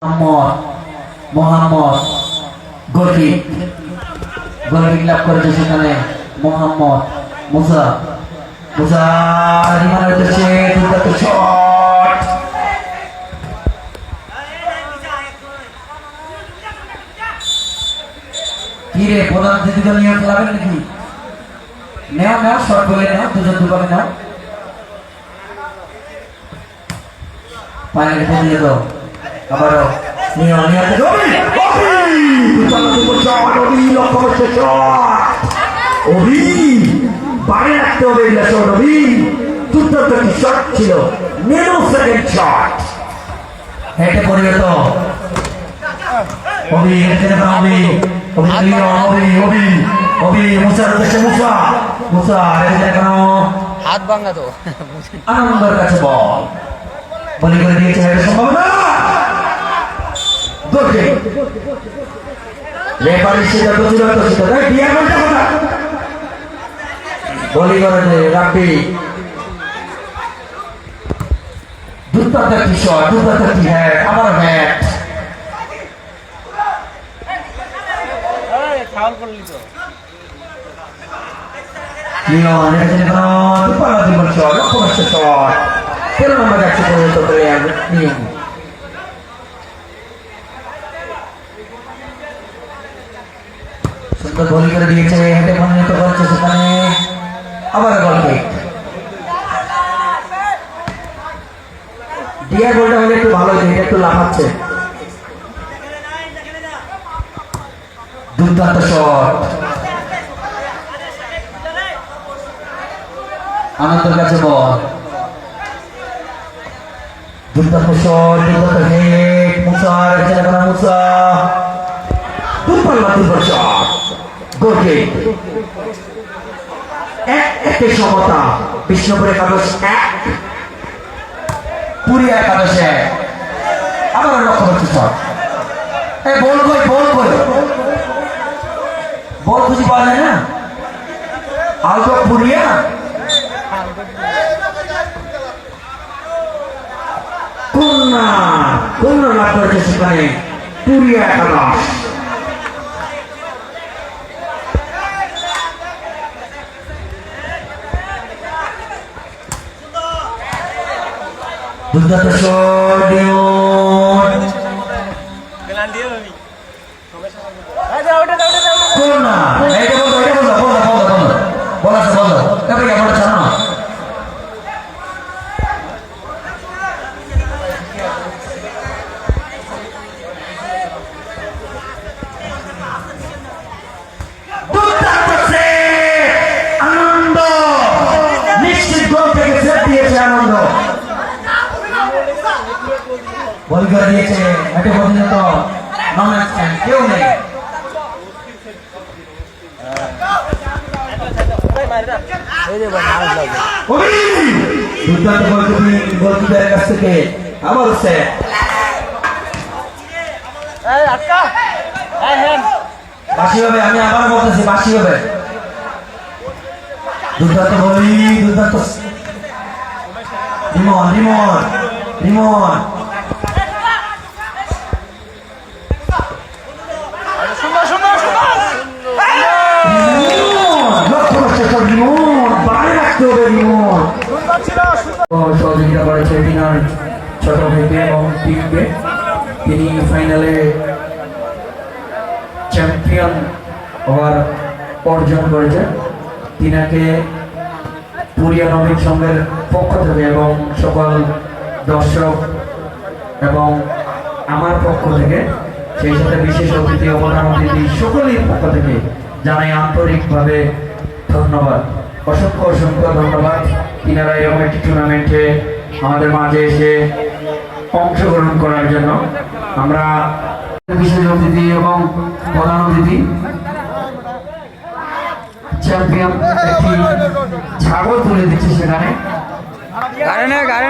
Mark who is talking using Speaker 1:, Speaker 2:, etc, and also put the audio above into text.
Speaker 1: Mohammad goal kick লাভ করেছে সেখানে মোহাম্মদ মুসা রিমানের উদ্দেশ্যে দুর্দান্ত শট। কি রে প্রধান অতিথিকে নিয়ে খেলাবেন নাকি? নেও শট বলে নাও, দুজন দুভাবে নাও, পায়ে রেখে দিয়ে দাও। আবারও বাইরে রাখতে হবে, দুর্দান্ত একটি শট ছিল, সেকেন্ড শট হেঁটে পরিণত
Speaker 2: হাত ভাঙা তো
Speaker 1: আনন্দের কাছে বল বলি করে দিয়েছে, সম্ভাবনা দুর্দান্ত একটি শট, দুর্দান্ত একটি হ্যাট, আবার হ্যাট। সুন্দর গোল করে দিয়েছে, হেঁটে পরিণত করছে সেখানে, আবার গোল কিক। ডিয়ার গোলটা হলে একটু ভালো হয়েছে, এটা একটু লাফাচ্ছে। দুর্দান্ত শট, আনন্দের কাছে বল, দুর্দান্ত শট, দুর্দান্ত হেড, মুসা দুর্বল শট, গোল কিক। একের সমতা, বিষ্ণুপুর একাদশ 1, পুরী একাদশ 1। আবার লক্ষ্য করছে শট, বল খুঁজে পাওয়া যায় না, আলতো পুরিয়া কন্যা লাভ করেছে সেখানে পুরিয়া একাদশ। দুর্দান্ত শট, আনন্দ নিশ্চিত গোল থেকে সেট দিয়েছে আনন্দ, বল করে দিয়েছে, হেঁটে পরিণত, কেউ নেই। দুর্দান্ত গোলকিপারের কাছ থেকে আবার হচ্ছে বাসি হবে, আমি আবার বলতেছি বাসি হবে। দুর্দান্ত বলি, দুর্দান্ত রিমন সহযোগিতা করেছে তিনার ছোট ভাইকে এবং টিমকে। তিনি ফাইনালে চ্যাম্পিয়ন হওয়ার অর্জন করেছেন। তিনাকে পুরিয়া নবীন সংঘের পক্ষ থেকে এবং সকল দর্শক এবং আমার পক্ষ থেকে, সেই সাথে বিশেষ অতিথি ও প্রধান অতিথি সকলের পক্ষ থেকে জানাই আন্তরিকভাবে ধন্যবাদ, অসংখ্য ধন্যবাদ। তিনারা এরকম একটি টুর্নামেন্টে আমাদের মাঝে এসে অংশগ্রহণ করার জন্য। আমরা বিশেষ অতিথি এবং প্রধান অতিথি চ্যাম্পিয়ন একটি ছাগল তুলে দিচ্ছে সেখানে।
Speaker 2: গাড়ি